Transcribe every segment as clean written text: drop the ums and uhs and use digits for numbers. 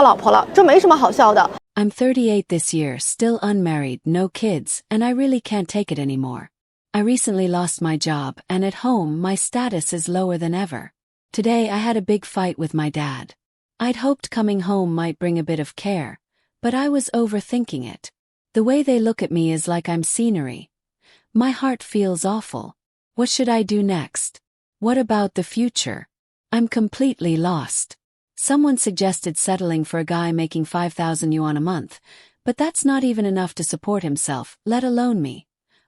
老婆了，这没什么好笑的。I'm 38 this year, still unmarried, no kids, and I really can't take it anymore. I recently lost my job, and at home my status is lower than ever. Today I had a big fight with my dad. I'd hoped coming home might bring a bit of care, but I was overthinking it. The way they look at me is like I'm scenery. My heart feels awful. What should I do next? What about the future? I'm completely lost. Someone suggested settling for a guy making 5,000 yuan a month, but that's not even enough to support himself, let alone me.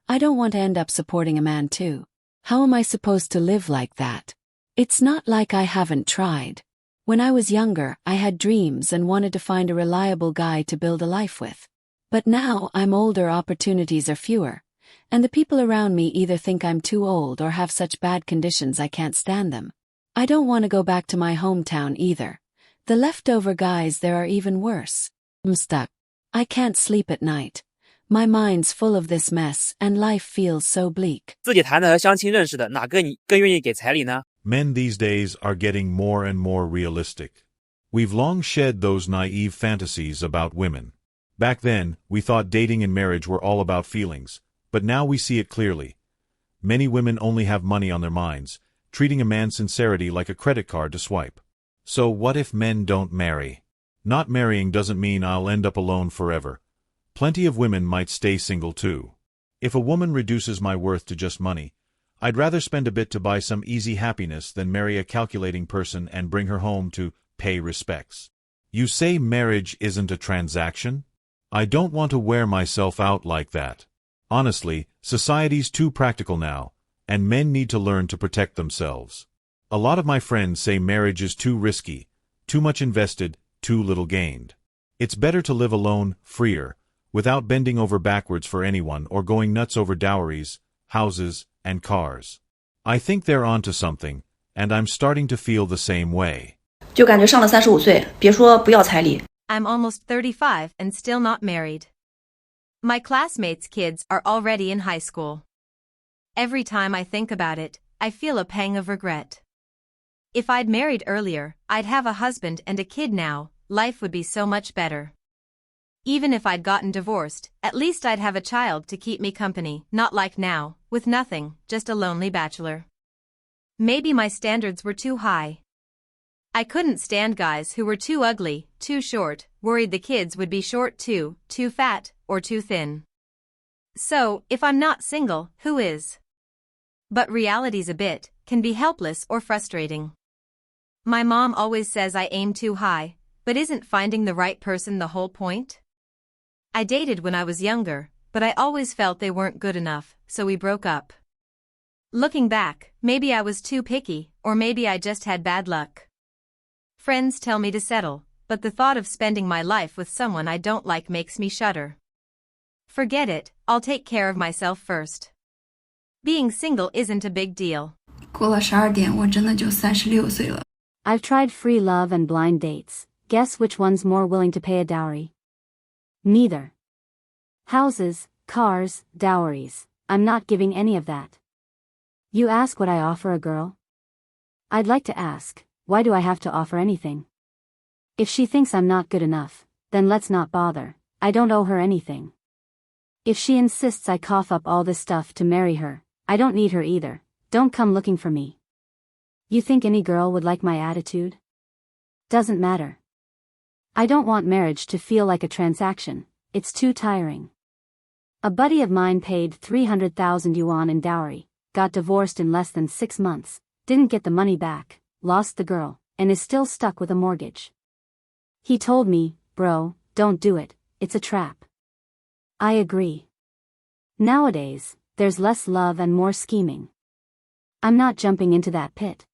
I don't want to end up supporting a man too. How am I supposed to live like that? It's not like I haven't tried. When I was younger, I had dreams and wanted to find a reliable guy to build a life with. But now I'm older, opportunities are fewer, and the people around me either think I'm too old or have such bad conditions I can't stand them. I don't want to go back to my hometown either. The leftover guys there are even worse. I'm stuck. I can't sleep at night. My mind's full of this mess and life feels so bleak. 自己谈的和相亲认识的，哪个你更愿意给彩礼呢？ Men these days are getting more and more realistic. We've long shed those naive fantasies about women. Back then, we thought dating and marriage were all about feelings, but now we see it clearly. Many women only have money on their minds, treating a man's sincerity like a credit card to swipe. So what if men don't marry? Not marrying doesn't mean I'll end up alone forever. Plenty of women might stay single too. If a woman reduces my worth to just money, I'd rather spend a bit to buy some easy happiness than marry a calculating person and bring her home to pay respects. You say marriage isn't a transaction? I don't want to wear myself out like that. Honestly, society's too practical now, and men need to learn to protect themselves. A lot of my friends say marriage is too risky, too much invested, too little gained. It's better to live alone, freer, without bending over backwards for anyone or going nuts over dowries, houses, and cars. I think they're onto something, and I'm starting to feel the same way. 就感觉上了35岁，别说不要彩礼。 I'm almost 35 and still not married. My classmates' kids are already in high school. Every time I think about it, I feel a pang of regret. If I'd married earlier, I'd have a husband and a kid now, life would be so much better. Even if I'd gotten divorced, at least I'd have a child to keep me company, not like now, with nothing, just a lonely bachelor. Maybe my standards were too high. I couldn't stand guys who were too ugly, too short, worried the kids would be short too fat, or too thin. So, if I'm not single, who is? But reality's a bit, can be helpless or frustrating. My mom always says I aim too high, but isn't finding the right person the whole point? I dated when I was younger, but I always felt they weren't good enough, so we broke up. Looking back, maybe I was too picky, or maybe I just had bad luck. Friends tell me to settle, but the thought of spending my life with someone I don't like makes me shudder. Forget it, I'll take care of myself first. Being single isn't a big deal. 过了12点，我真的就36岁了。 I've tried free love and blind dates. Guess which one's more willing to pay a dowry? Neither. Houses, cars, dowries. I'm not giving any of that. You ask what I offer a girl? I'd like to ask, why do I have to offer anything? If she thinks I'm not good enough, then let's not bother. I don't owe her anything. If she insists I cough up all this stuff to marry her, I don't need her either. Don't come looking for me. You think any girl would like my attitude? Doesn't matter. I don't want marriage to feel like a transaction, it's too tiring. A buddy of mine paid 300,000 yuan in dowry, got divorced in less than 6 months, didn't get the money back, lost the girl, and is still stuck with a mortgage. He told me, bro, don't do it, it's a trap. I agree. Nowadays, there's less love and more scheming. I'm not jumping into that pit.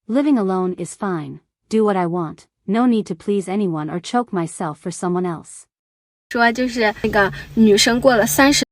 Living alone is fine, do what I want, no need to please anyone or choke myself for someone else. 说就是那个女生过了30。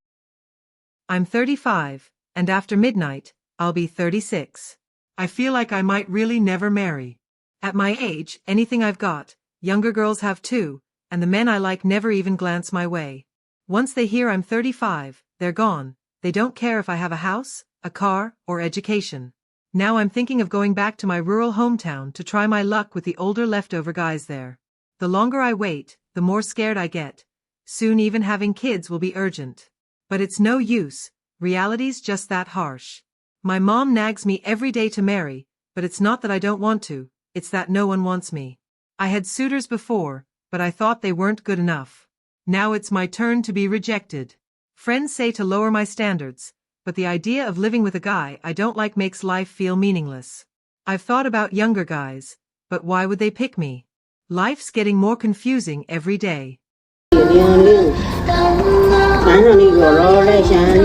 I'm 35, and after midnight, I'll be 36. I feel like I might really never marry. At my age, anything I've got, younger girls have too, and the men I like never even glance my way. Once they hear I'm 35, they're gone. They don't care if I have a house, a car, or education. Now I'm thinking of going back to my rural hometown to try my luck with the older leftover guys there. The longer I wait, the more scared I get. Soon even having kids will be urgent. But it's no use, reality's just that harsh. My mom nags me every day to marry, but it's not that I don't want to, it's that no one wants me. I had suitors before, but I thought they weren't good enough. Now it's my turn to be rejected. Friends say to lower my standards, but the idea of living with a guy I don't like makes life feel meaningless. I've thought about younger guys, but why would they pick me? Life's getting more confusing every day. 山上的月老来显灵，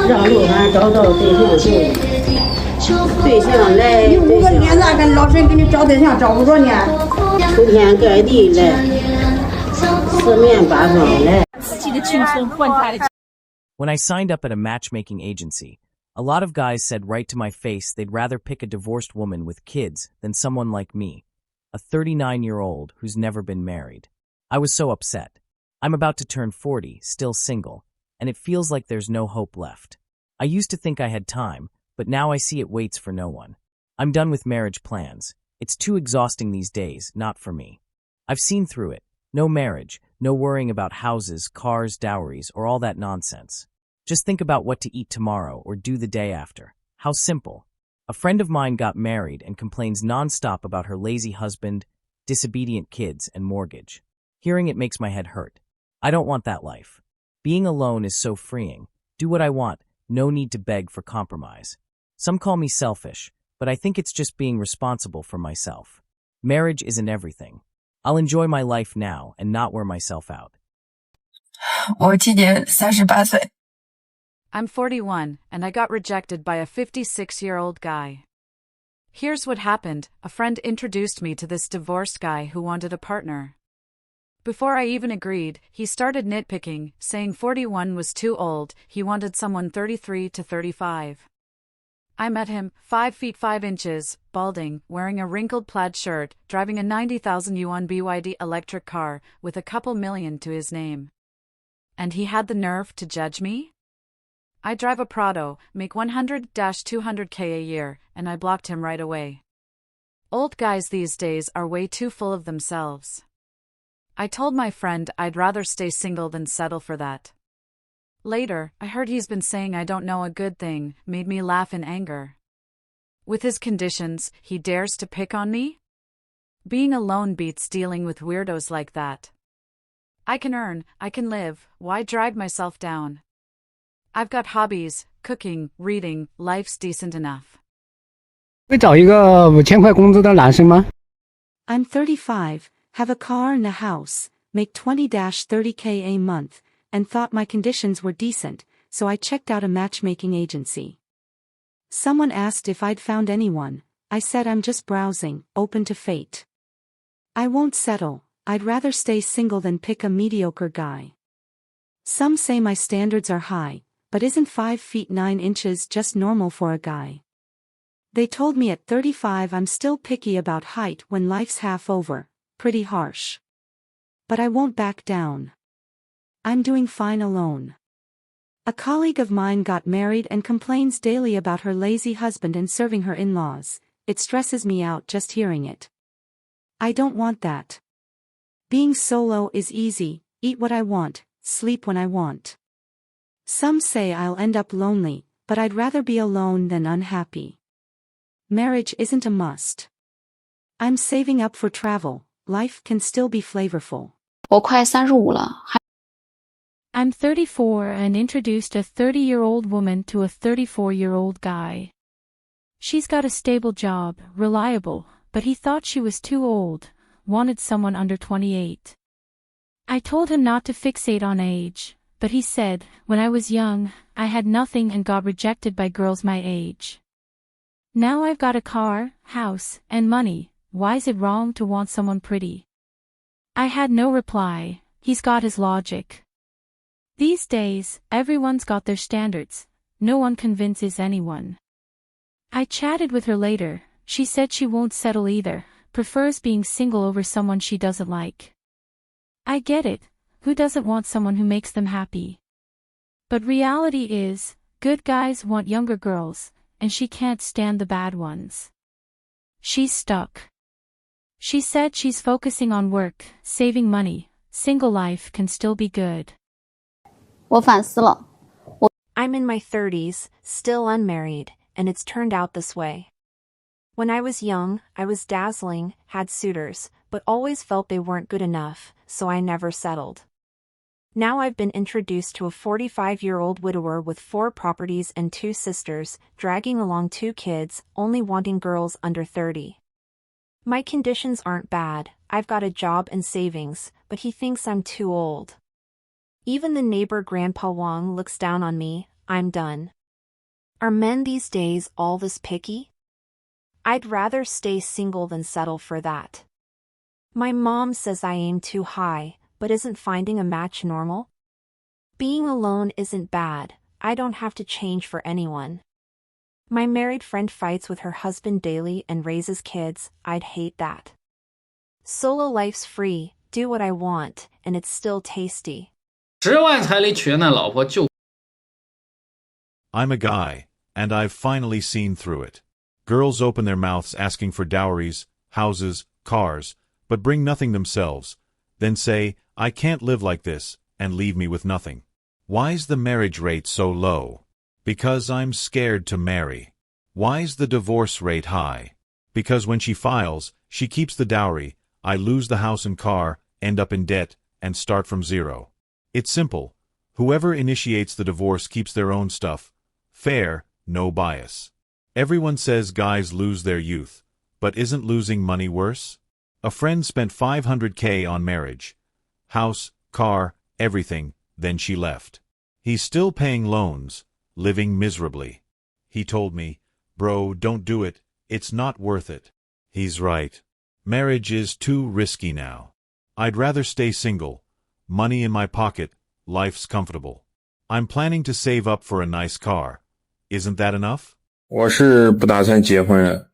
让路俺找到对象行。对象来，你5个年咋跟老神给你找对象找不着呢？铺天盖地来，四面八方来。When I signed up at a matchmaking agency, a lot of guys said right to my face they'd rather pick a divorced woman with kids than someone like me, a 39-year-old who's never been married. I was so upset. I'm about to turn 40, still single, and it feels like there's no hope left. I used to think I had time, but now I see it waits for no one. I'm done with marriage plans. It's too exhausting these days, not for me. I've seen through it. No marriage, no worrying about houses, cars, dowries, or all that nonsense. Just think about what to eat tomorrow or do the day after. How simple. A friend of mine got married and complains nonstop about her lazy husband, disobedient kids, and mortgage. Hearing it makes my head hurt. I don't want that life. Being alone is so freeing. Do what I want, no need to beg for compromise. Some call me selfish, but I think it's just being responsible for myself. Marriage isn't everything. I'll enjoy my life now and not wear myself out. 我今年38岁。 I'm 41, and I got rejected by a 56-year-old guy. Here's what happened. A friend introduced me to this divorced guy who wanted a partner. Before I even agreed, he started nitpicking, saying 41 was too old, he wanted someone 33 to 35. I met him, 5 feet 5 inches, balding, wearing a wrinkled plaid shirt, driving a 90,000 yuan BYD electric car, with a couple million to his name. And he had the nerve to judge me? I drive a Prado, make 100-200K a year, and I blocked him right away. Old guys these days are way too full of themselves. I told my friend I'd rather stay single than settle for that. Later, I heard he's been saying I don't know a good thing, made me laugh in anger. With his conditions, he dares to pick on me? Being alone beats dealing with weirdos like that. I can earn, I can live, why drag myself down? I've got hobbies, cooking, reading, life's decent enough. 会找一个5000块工资的男生吗？ I'm 35, have a car and a house, make 20-30K a month, and thought my conditions were decent, so I checked out a matchmaking agency. Someone asked if I'd found anyone. I said I'm just browsing, open to fate. I won't settle, I'd rather stay single than pick a mediocre guy. Some say my standards are high, but isn't 5 feet 9 inches just normal for a guy? They told me at 35 I'm still picky about height when life's half over, pretty harsh. But I won't back down. I'm doing fine alone. A colleague of mine got married and complains daily about her lazy husband and serving her in-laws. It stresses me out just hearing it. I don't want that. Being solo is easy, eat what I want, sleep when I want. Some say I'll end up lonely, but I'd rather be alone than unhappy. Marriage isn't a must. I'm saving up for travel, life can still be flavorful. 我快35了， I'm 34 and introduced a 30-year-old woman to a 34-year-old guy. She's got a stable job, reliable, but he thought she was too old, wanted someone under 28. I told him not to fixate on age, but he said, when I was young, I had nothing and got rejected by girls my age. Now I've got a car, house, and money, why is it wrong to want someone pretty? I had no reply, he's got his logic. These days, everyone's got their standards, no one convinces anyone. I chatted with her later, she said she won't settle either, prefers being single over someone she doesn't like. I get it, who doesn't want someone who makes them happy? But reality is, good guys want younger girls, and she can't stand the bad ones. She's stuck. She said she's focusing on work, saving money. Single life can still be good. 我反思了， I'm in my 30s, still unmarried, and it's turned out this way. When I was young, I was dazzling, had suitors, but always felt they weren't good enough, so I never settled. Now I've been introduced to a 45-year-old widower with 4 properties and 2 sisters, dragging along 2 kids, only wanting girls under 30. My conditions aren't bad, I've got a job and savings, but he thinks I'm too old. Even the neighbor Grandpa Wang looks down on me. I'm done. Are men these days all this picky? I'd rather stay single than settle for that. My mom says I aim too high, but isn't finding a match normal? Being alone isn't bad, I don't have to change for anyone. My married friend fights with her husband daily and raises kids, I'd hate that. Solo life's free, do what I want, and it's still tasty. 10万彩礼娶了那老婆就 I'm a guy, and I've finally seen through it. Girls open their mouths asking for dowries, houses, cars, but bring nothing themselves, then say, I can't live like this, and leave me with nothing. Why's the marriage rate so low? Because I'm scared to marry. Why's the divorce rate high? Because when she files, she keeps the dowry, I lose the house and car, end up in debt, and start from zero. It's simple. Whoever initiates the divorce keeps their own stuff. Fair, no bias. Everyone says guys lose their youth, but isn't losing money worse? A friend spent $500K on marriage. House, car, everything, then she left. He's still paying loans, living miserably. He told me, bro, don't do it, it's not worth it. He's right. Marriage is too risky now. I'd rather stay single. Money in my pocket, life's comfortable. I'm planning to save up for a nice car. Isn't that enough? 我是不打算结婚了。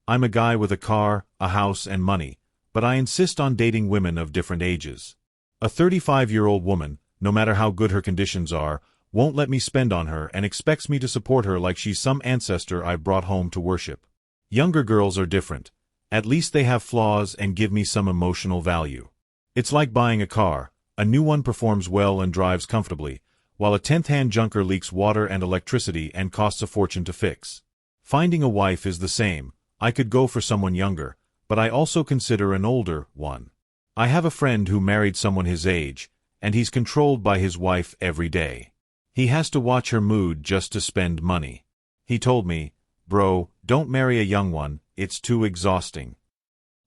I'm a guy with a car, a house, and money, but I insist on dating women of different ages. A 35-year-old woman, no matter how good her conditions are, won't let me spend on her and expects me to support her like she's some ancestor I brought home to worship. Younger girls are different. At least they have flaws and give me some emotional value. It's like buying a car. A new one performs well and drives comfortably, while a 10th-hand junker leaks water and electricity and costs a fortune to fix. Finding a wife is the same. I could go for someone younger, but I also consider an older one. I have a friend who married someone his age, and he's controlled by his wife every day. He has to watch her mood just to spend money. He told me, bro, don't marry a young one, it's too exhausting.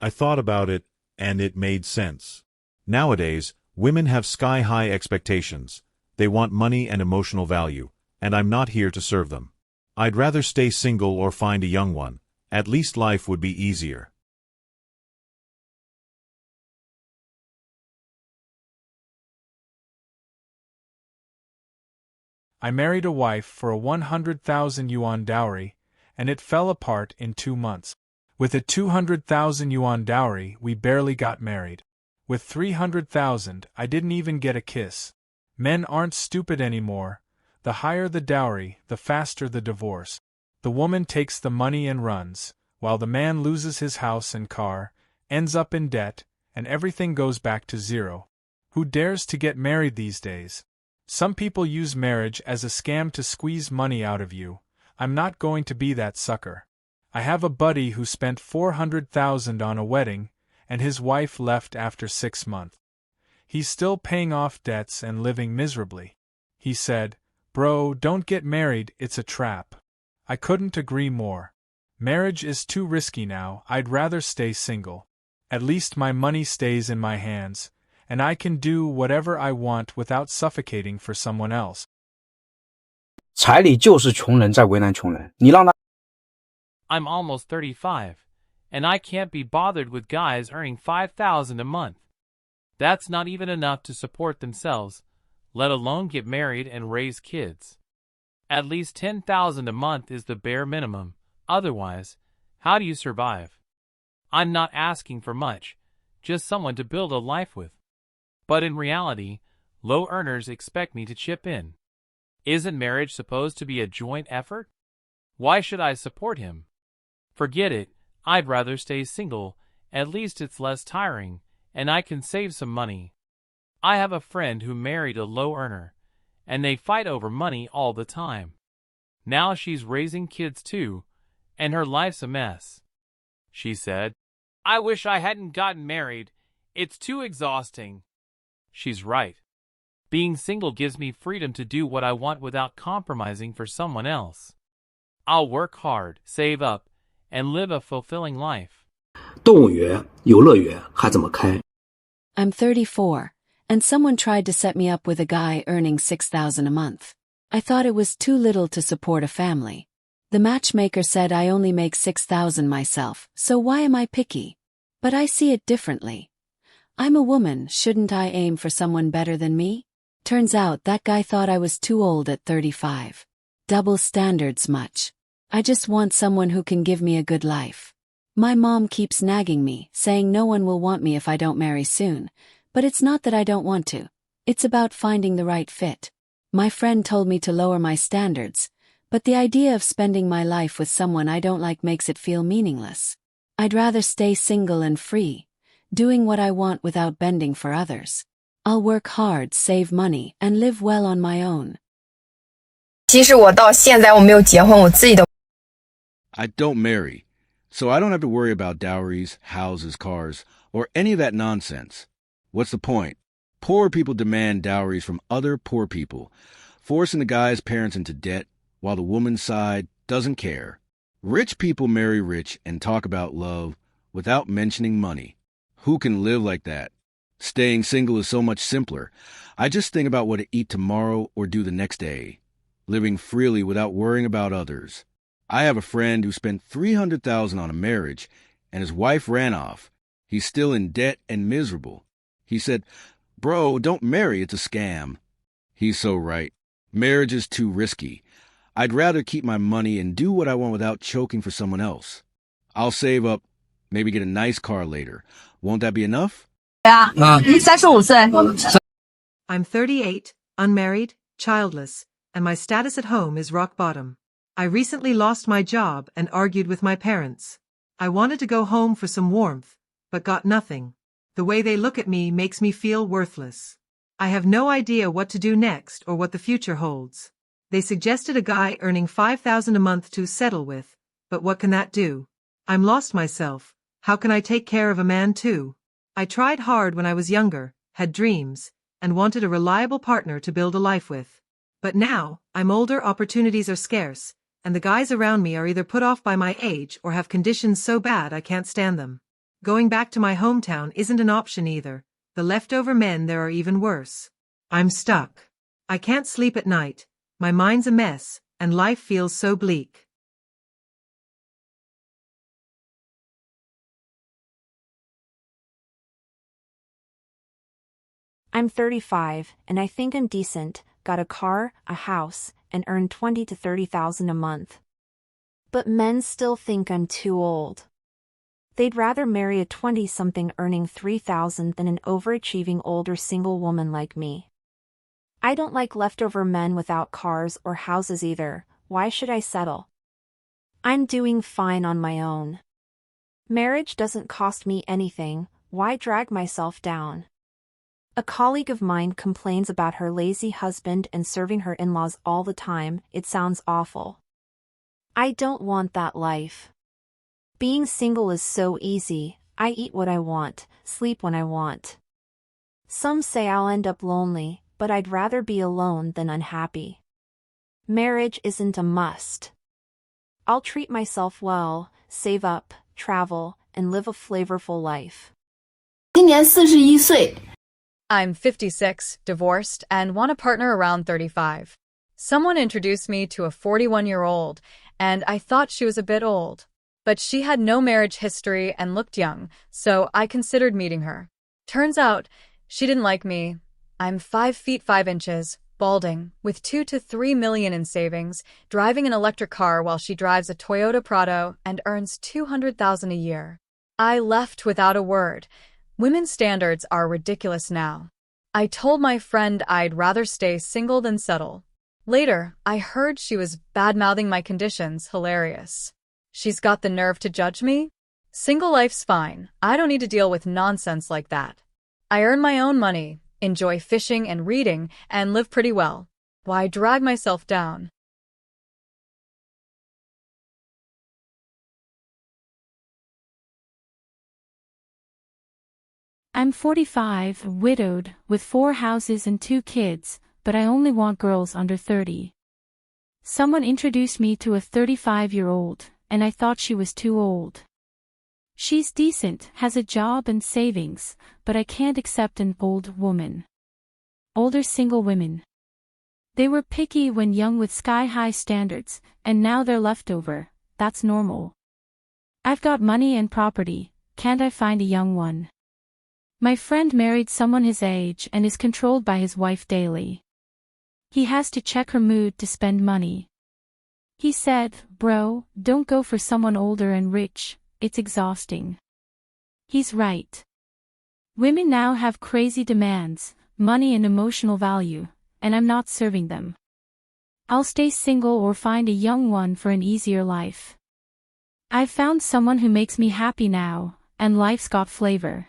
I thought about it, and it made sense. Nowadays, women have sky-high expectations. They want money and emotional value, and I'm not here to serve them. I'd rather stay single or find a young one. At least life would be easier. I married a wife for a 100,000 yuan dowry, and it fell apart in 2 months. With a 200,000 yuan dowry, we barely got married. With 300,000, I didn't even get a kiss. Men aren't stupid anymore. The higher the dowry, the faster the divorce. The woman takes the money and runs, while the man loses his house and car, ends up in debt, and everything goes back to zero. Who dares to get married these days? Some people use marriage as a scam to squeeze money out of you. I'm not going to be that sucker. I have a buddy who spent 400,000 on a wedding, and his wife left after 6 months. He's still paying off debts and living miserably. He said, bro, don't get married, it's a trap. I couldn't agree more. Marriage is too risky now, I'd rather stay single. At least my money stays in my hands, and I can do whatever I want without suffocating for someone else. 彩礼就是穷人在为难穷人，你让他 I'm almost 35, and I can't be bothered with guys earning 5,000 a month. That's not even enough to support themselves, let alone get married and raise kids. At least 10,000 a month is the bare minimum, otherwise, how do you survive? I'm not asking for much, just someone to build a life with. But in reality, low earners expect me to chip in. Isn't marriage supposed to be a joint effort? Why should I support him? Forget it, I'd rather stay single At least it's less tiring, and I can save some money. I have a friend who married a low earner, and they fight over money all the time. Now she's raising kids too, and her life's a mess. She said, "I wish I hadn't gotten married. It's too exhausting." She's right. Being single gives me freedom to do what I want without compromising for someone else. I'll work hard, save up, and live a fulfilling life. 动物园、游乐园还怎么开？ I'm 34, and someone tried to set me up with a guy earning $6,000 a month. I thought it was too little to support a family. The matchmaker said I only make $6,000 myself, so why am I picky? But I see it differently. I'm a woman, shouldn't I aim for someone better than me? Turns out that guy thought I was too old at 35. Double standards much. I just want someone who can give me a good life. My mom keeps nagging me, saying no one will want me if I don't marry soon, but it's not that I don't want to. It's about finding the right fit. My friend told me to lower my standards, but the idea of spending my life with someone I don't like makes it feel meaningless. I'd rather stay single and free, doing what I want without bending for others. I'll work hard, save money, and live well on my own. 其实我到现在我没有结婚，我自己的。I don't marry, so I don't have to worry about dowries, houses, cars, or any of that nonsense. What's the point? Poor people demand dowries from other poor people, forcing the guy's parents into debt, while the woman's side doesn't care. Rich people marry rich and talk about love without mentioning money. Who can live like that? Staying single is so much simpler. I just think about what to eat tomorrow or do the next day, living freely without worrying about others. I have a friend who spent $300,000 on a marriage, and his wife ran off. He's still in debt and miserable. He said, "Bro, don't marry, it's a scam." He's so right. Marriage is too risky. I'd rather keep my money and do what I want without choking for someone else. I'll save up, maybe get a nice car later. Won't that be enough? 35岁。I'm 38, unmarried, childless, and my status at home is rock bottom. I recently lost my job and argued with my parents. I wanted to go home for some warmth, but got nothing. The way they look at me makes me feel worthless. I have no idea what to do next or what the future holds. They suggested a guy earning $5,000 a month to settle with, but what can that do? I'm lost myself. How can I take care of a man too? I tried hard when I was younger, had dreams, and wanted a reliable partner to build a life with. But now, I'm older, opportunities are scarce, and the guys around me are either put off by my age or have conditions so bad I can't stand them. Going back to my hometown isn't an option either. The leftover men there are even worse. I'm stuck. I can't sleep at night. My mind's a mess, and life feels so bleak. I'm 35, and I think I'm decent, got a car, a house, and earn $20,000 to $30,000 a month. But men still think I'm too old. They'd rather marry a 20-something earning $3,000 than an overachieving older single woman like me. I don't like leftover men without cars or houses either. Why should I settle? I'm doing fine on my own. Marriage doesn't cost me anything. Why drag myself down? A colleague of mine complains about her lazy husband and serving her in-laws all the time. It sounds awful. I don't want that life. Being single is so easy. I eat what I want, sleep when I want. Some say I'll end up lonely, but I'd rather be alone than unhappy. Marriage isn't a must. I'll treat myself well, save up, travel, and live a flavorful life. 今年41岁。 I'm 56, divorced, and want a partner around 35. Someone introduced me to a 41-year-old, and I thought she was a bit old. But she had no marriage history and looked young, so I considered meeting her. Turns out, she didn't like me. I'm 5 feet 5 inches, balding, with $2 to $3 million in savings, driving an electric car while she drives a Toyota Prado and earns $200,000 a year. I left without a word. Women's standards are ridiculous now. I told my friend I'd rather stay single than settle. Later, I heard she was bad-mouthing my conditions. Hilarious. She's got the nerve to judge me? Single life's fine. I don't need to deal with nonsense like that. I earn my own money, enjoy fishing and reading, and live pretty well. Why drag myself down? I'm 45, widowed, with 4 houses and 2 kids, but I only want girls under 30. Someone introduced me to a 35-year-old, and I thought she was too old. She's decent, has a job and savings, but I can't accept an old woman. Older single women. They were picky when young with sky-high standards, and now they're leftover. That's normal. I've got money and property, can't I find a young one? My friend married someone his age and is controlled by his wife daily. He has to check her mood to spend money. He said, "Bro, don't go for someone older and rich, it's exhausting." He's right. Women now have crazy demands, money and emotional value, and I'm not serving them. I'll stay single or find a young one for an easier life. I've found someone who makes me happy now, and life's got flavor.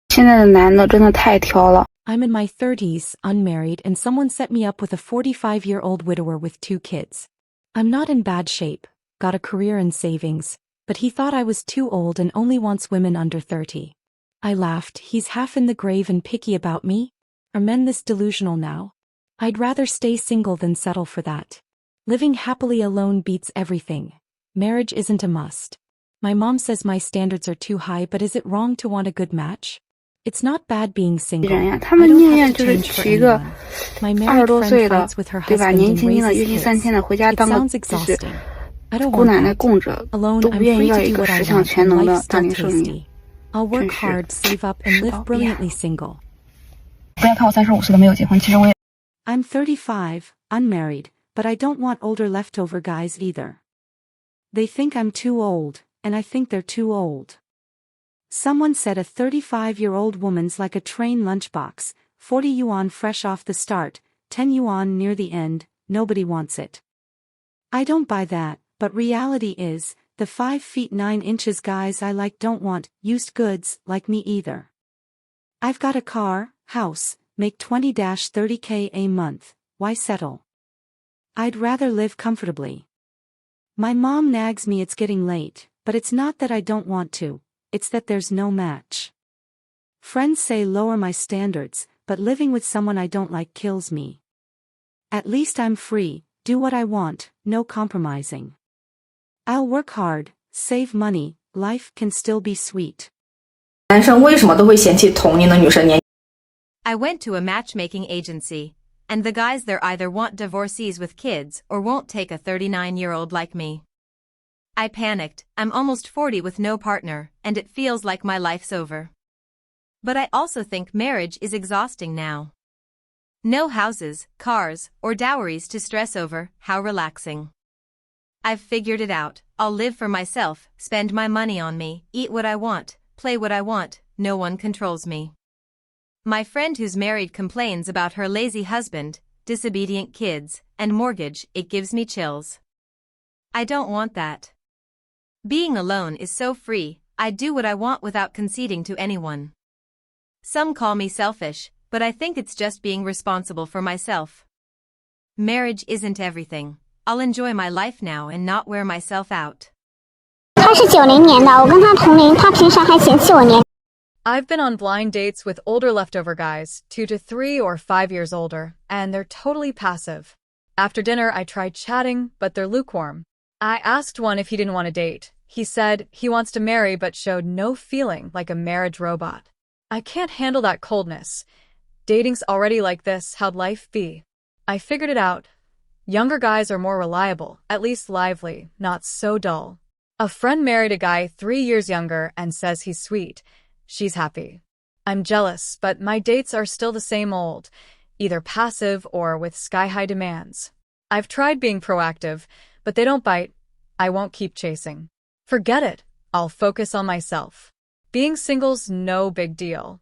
现在的男的真的太挑了。 I'm in my 30s, unmarried, and someone set me up with a 45-year-old widower with 2 kids. I'm not in bad shape, got a career and savings, but he thought I was too old and only wants women under 30. I laughed. He's half in the grave and picky about me? Are men this delusional now? I'd rather stay single than settle for that. Living happily alone beats everything. Marriage isn't a must. My mom says my standards are too high, but is it wrong to want a good match? It's not bad being single. 他们宁愿就是娶一个20多岁的，对吧？年轻轻的，月薪3000的，回家当个就是姑奶奶供着，都不愿意要一个10项全能的大龄剩女。 I'll work hard, save up, and live brilliantly single. 不要看我35岁了没有结婚，其实我也。I'm 35, unmarried, but I don't want older leftover guys either. They think I'm too old, and I think they're too old. Someone said a 35-year-old woman's like a train lunchbox, 40 yuan fresh off the start, 10 yuan near the end, nobody wants it. I don't buy that, but reality is, the 5 feet 9 inches guys I like don't want used goods like me either. I've got a car, house, make 20-30K a month, why settle? I'd rather live comfortably. My mom nags me it's getting late, but it's not that I don't want to. It's that there's no match. Friends say lower my standards, but living with someone I don't like kills me. At least I'm free, do what I want, no compromising. I'll work hard, save money, life can still be sweet. 男生为什么都会嫌弃同龄的女生年？ I went to a matchmaking agency, and the guys there either want divorcees with kids or won't take a 39-year-old like me. I panicked. I'm almost 40 with no partner, and it feels like my life's over. But I also think marriage is exhausting now. No houses, cars, or dowries to stress over, how relaxing. I've figured it out. I'll live for myself, spend my money on me, eat what I want, play what I want, no one controls me. My friend who's married complains about her lazy husband, disobedient kids, and mortgage. It gives me chills. I don't want that. Being alone is so free, I do what I want without conceding to anyone. Some call me selfish, but I think it's just being responsible for myself. Marriage isn't everything. I'll enjoy my life now and not wear myself out. 他是90年的，我跟他同龄，他凭啥还嫌弃我年？ I've been on blind dates with older leftover guys, 2 to 3 or 5 years older, and they're totally passive. After dinner, I tried chatting, but they're lukewarm. I asked one if he didn't want to date. He said he wants to marry but showed no feeling, like a marriage robot. I can't handle that coldness. Dating's already like this, how'd life be? I figured it out. Younger guys are more reliable, at least lively, not so dull. A friend married a guy 3 years younger and says he's sweet. She's happy. I'm jealous, but my dates are still the same old, either passive or with sky-high demands. I've tried being proactive, but they don't bite. I won't keep chasing. Forget it. I'll focus on myself. Being single's no big deal.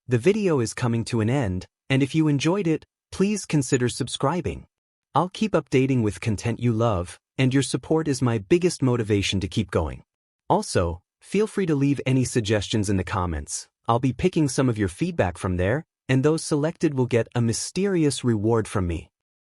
The video is coming to an end, and if you enjoyed it, please consider subscribing. I'll keep updating with content you love, and your support is my biggest motivation to keep going. Also, Feel free to leave any suggestions in the comments. I'll be picking some of your feedback from there, and those selected will get a mysterious reward from me.